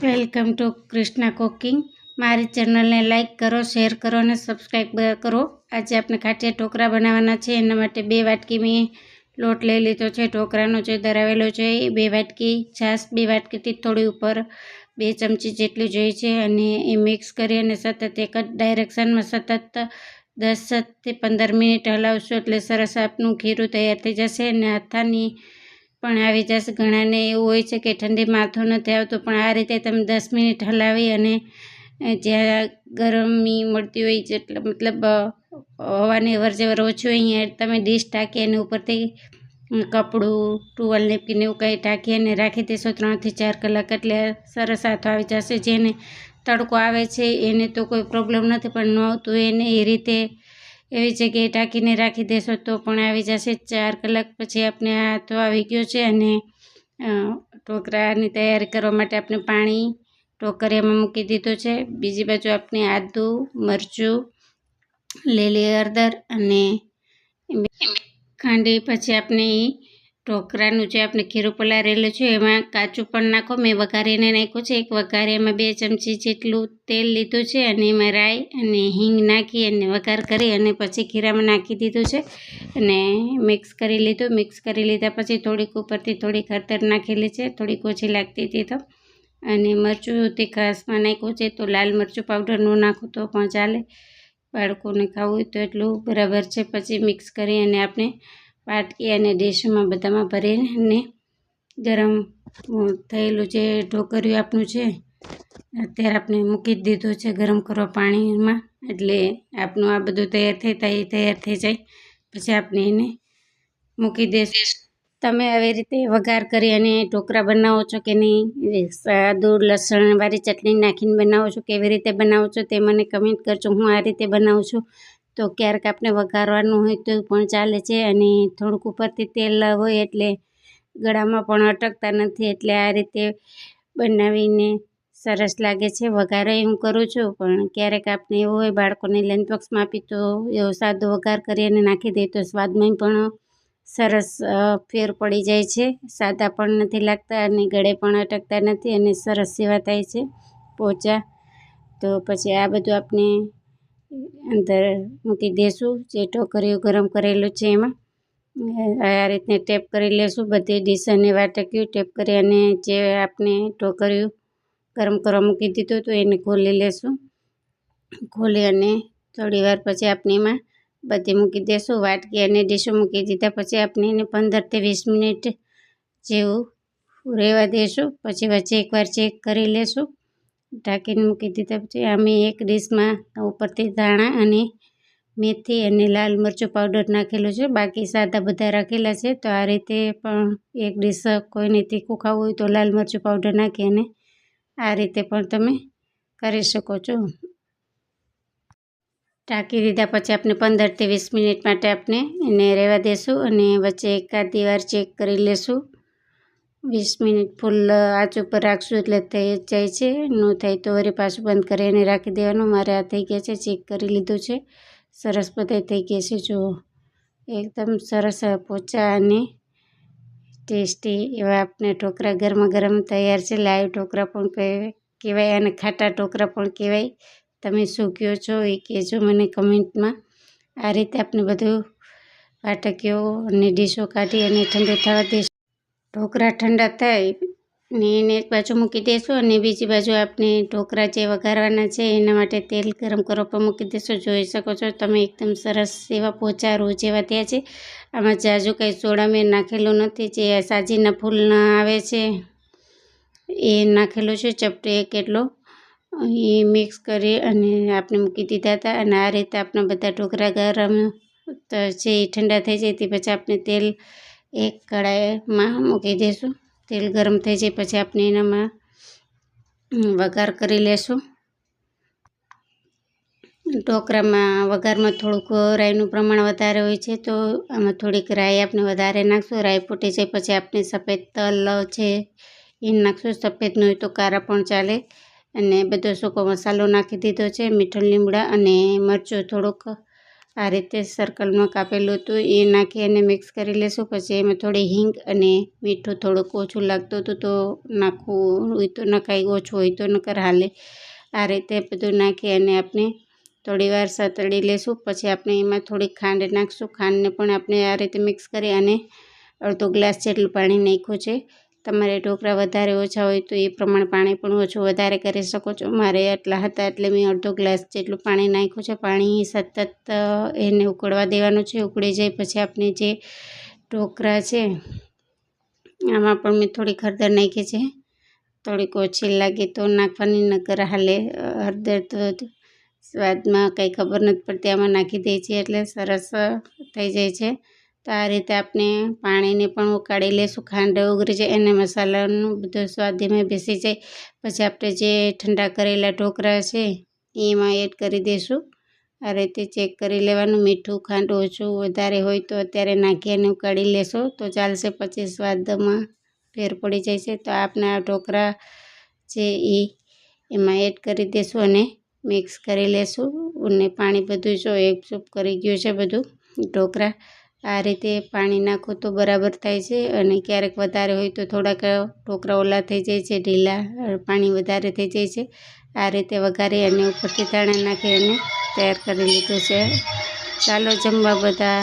Welcome to Krishna cooking. મારી ચેનલને like કરો, શેર કરો અને સબસ્ક્રાઈબ કરો. આજે આપણે ખાટિયા ઢોકળા બનાવવાના છે. એના માટે 2 વાટકી મેં લોટ લઈ લીધો છે. ઢોકળાનો જે ધરાવેલો છે એ 2 વાટકી છાશ, 2 વાટકીથી થોડી ઉપર 2 ચમચી જેટલી જોઈએ છે અને એ મિક્સ કરી અને સતત એક જ ડાયરેક્શનમાં સતત 10 થી 15 મિનિટ હલાવશું એટલે સરસ આપનું ખીરું તૈયાર થઈ જશે અને આથાની પણ આવી જશે. ઘણાને એવું હોય છે કે ઠંડીમાં આથો નથી આવતો, પણ આ રીતે તમે 10 મિનિટ હલાવી અને જ્યાં ગરમી મળતી હોય એટલે મતલબ હવાની અવરજવર ઓછી હોય અહીંયા તમે ડીશ ઢાંકી અને ઉપરથી કપડું, ટુવાલ, નેપકીન એવું કંઈ ઢાંકી અને રાખી દેશો 3 થી 4 કલાક એટલે સરસ આથો આવી જશે. જેને તડકો આવે છે એને તો કોઈ પ્રોબ્લેમ નથી, પણ ન આવતું એને એ રીતે એવી જગ્યાએ ઢાંકીને રાખી દેશો તો પણ આવી જશે. 4 કલાક પછી આપણે આ આથો આવી ગયો છે અને ઢોકળાની તૈયારી કરવા માટે આપણે પાણી ઢોકળિયામાં મૂકી દીધું છે. બીજી બાજુ આપણે આદું, મરચું, લીલી હળદર અને ખાંડી પછી આપણે ઢોકળાનું જે આપણે ખીરું પલાળેલું છે એમાં કાચું પણ નાખો. મેં વઘારીને નાખ્યું છે. એક વઘારીમાં 2 ચમચી જેટલું તેલ લીધું છે અને એમાં રાઈ અને હિંગ નાખી અને વઘાર કરી અને પછી ખીરામાં નાખી દીધું છે અને મિક્સ કરી લીધું. મિક્સ કરી લીધા પછી થોડીક ઉપરથી થોડીક હળદર નાખેલી છે, થોડીક ઓછી લાગતી હતી તો, અને મરચું તીખાસમાં નાખ્યું છે. તો લાલ મરચું પાવડર ન નાખું તો પણ ચાલે, બાળકોને ખાવું હોય તો એટલું બરાબર છે. પછી મિક્સ કરી અને આપણે વાટકી અને ડીશમાં બધામાં ભરીને ગરમ થયેલું જે ઢોકળિયું આપણું છે અત્યારે આપણે મૂકી જ દીધું છે ગરમ કરવા પાણીમાં, એટલે આપણું આ બધું તૈયાર થઈ જાય પછી આપણે એને મૂકી દઈશું. તમે આવી રીતે વઘાર કરી અને ઢોકળા બનાવો છો કે નહીં? આદુ લસણ વાળી ચટણી નાખીને બનાવો છો? કેવી રીતે બનાવો છો તે મને કમેન્ટ કરજો. હું આ રીતે બનાવું છું. તો ક્યારેક આપણે વઘારવાનું હોય તો પણ ચાલે છે અને થોડુંક ઉપરથી તેલ હોય એટલે ગળામાં પણ અટકતા નથી, એટલે આ રીતે બનાવીને સરસ લાગે છે. વઘારે હું કરું છું, પણ ક્યારેક આપણે એવું હોય બાળકોને લંચ બોક્સમાં આપી તો એવો સાદો વઘાર કરી અને નાખી દઈએ તો સ્વાદમાં પણ સરસ ફેર પડી જાય છે. સાદા પણ નથી લાગતા અને ગળે પણ અટકતા નથી અને સરસ સેવા થાય છે પોચા. તો પછી આ બધું આપણે અંદર મૂકી દઈશું. જે ઢોકળિયું ગરમ કરેલું છે એમાં આ રીતને ટેપ કરી લેશું. બધી ડીશ અને વાટકીયું ટેપ કરી અને જે આપણે ઢોકળિયું ગરમ કરવા મૂકી દીધું હતું એને ખોલી લેશું. ખોલી અને થોડી વાર પછી આપણે એમાં બધી મૂકી દઈશું. વાટકી અને ડીશો મૂકી દીધા પછી આપણે એને 15 થી 20 મિનિટ જેવું રહેવા દઈશું. પછી વચ્ચે એકવાર ચેક કરી લેશું. ઢાંકીને મૂકી દીધા પછી અમે એક ડીશમાં ઉપરથી ધાણા અને મેથી અને લાલ મરચું પાવડર નાખેલું છે, બાકી સાદા બધા રાખેલા છે. તો આ રીતે પણ એક ડીશ કોઈને તીખું ખાવું હોય તો લાલ મરચું પાવડર નાખી અને આ રીતે પણ તમે કરી શકો છો. ઢાંકી દીધા પછી આપણે 15 થી 20 મિનિટ માટે આપણે એને રહેવા દઈશું અને વચ્ચે એકાદી વાર ચેક કરી લેશું. 20 મિનિટ ફૂલ આંચ ઉપર રાખશું એટલે થઈ જ જાય છે. ન થાય તો વળી પાછું બંધ કરી અને રાખી દેવાનું. મારે આ થઈ ગયા છે, ચેક કરી લીધું છે, સરસ બધા થઈ ગયા છે. જુઓ, એકદમ સરસ પોચા અને ટેસ્ટી એવા આપણે ઢોકળા ગરમા ગરમ તૈયાર છે. લાઈવ ઢોકળા પણ કહેવાય અને ખાટા ઢોકળા પણ કહેવાય. તમે શું કહો છો એ કહેજો મને કમેન્ટમાં. આ રીતે આપણે બધું વાટકીઓ અને ડીશો કાઢી અને ઠંડુ થવા દઈશું. ઢોકળા ઠંડા થાય ને એને એક બાજુ મૂકી દઈશું અને બીજી બાજુ આપણે ઢોકળા જે વઘારવાના છે એના માટે તેલ ગરમ કરવા પર મૂકી દઈશું. જોઈ શકો છો તમે એકદમ સરસ એવા પોચા રૂ જેવા થયા છે. આમાં જાજુ કંઈ સોડા મેં નાખેલું નથી. જે સાજીના ફૂલના આવે છે એ નાખેલું છે, ચપટી એક એટલો એ મિક્સ કરી અને આપણે મૂકી દીધા હતા. અને આ રીતે આપણા બધા ઢોકળા ગરમ છે એ ઠંડા થઈ જાય તે પછી આપણે તેલ એક કઢાઈમાં મૂકી દઈશું. તેલ ગરમ થઈ જાય પછી આપણે એનામાં વઘાર કરી લેશું. ઢોકળામાં વઘારમાં થોડુંક રાઈનું પ્રમાણ વધારે હોય છે, તો આમાં થોડીક રાઈ આપણે વધારે નાખશું. રાઈ ફૂટી જાય પછી આપણે સફેદ તલ છે એ નાખશું. સફેદ ન હોય તો કારા પણ ચાલે. અને બધો સૂકો મસાલો નાખી દીધો છે, મીઠું લીમડા અને મરચું થોડુંક આ રીતે સર્કલમાં કાપેલું હતું એ નાખી અને મિક્સ કરી લેશું. પછી એમાં થોડી હિંગ અને મીઠું થોડુંક ઓછું લાગતું હતું તો નાખવું હોય તો નખાય, ઓછું હોય તો નકર હાલે. આ રીતે બધું નાખી અને આપણે થોડી વાર સાતળી લેશું. પછી આપણે એમાં થોડી ખાંડ નાખશું. ખાંડને પણ આપણે આ રીતે મિક્સ કરી અને અડધો ગ્લાસ જેટલું પાણી નાખ્યું છે. તમારે ઢોકળા વધારે ઓછા હોય તો એ પ્રમાણે પાણી પણ ઓછું વધારે કરી શકો છો. મારે આટલા હતા એટલે મેં અડધો ગ્લાસ જેટલું પાણી નાખ્યું છે. પાણી સતત એને ઉકળવા દેવાનું છે. ઉકળી જાય પછી આપણે જે ઢોકળા છે આમાં પણ મેં થોડી હળદર નાખી છે. થોડીક ઓછી લાગે તો નાખવાની, નકર હાલે. હળદર તો સ્વાદમાં કંઈ ખબર નથી પડતી, આમાં નાખી દઈએ છીએ એટલે સરસ થઈ જાય છે. તો આ રીતે આપણે પાણીને પણ ઉકાળી લેશું. ખાંડ ઓગળી જાય અને મસાલાનો બધો સ્વાદ એમાં બેસી જાય. પછી આપણે જે ઠંડા કરેલા ઢોકળા છે એમાં એડ કરી દઈશું. આ રીતે ચેક કરી લેવાનું. મીઠું ખાંડ ઓછું વધારે હોય તો અત્યારે નાખી અને ઉકાળી લેશો તો ચાલશે. પછી સ્વાદમાં ફેર પડી જાય છે. તો આપણે આ ઢોકળા છે એમાં એડ કરી દઈશું અને મિક્સ કરી લેશું. અને પાણી બધું જો એકસૂપ કરી ગયું છે બધું ઢોકળા. આ રીતે પાણી નાખો તો બરાબર થાય છે. અને ક્યારેક વધારે હોય તો થોડાક ઢોકળા ઓલા થઈ જાય છે, ઢીલા, પાણી વધારે થઈ જાય છે. આ રીતે વઘારી અને ઉપરથી ધાણા નાખી અને તૈયાર કરી લીધું છે. ચાલો જમવા બધા.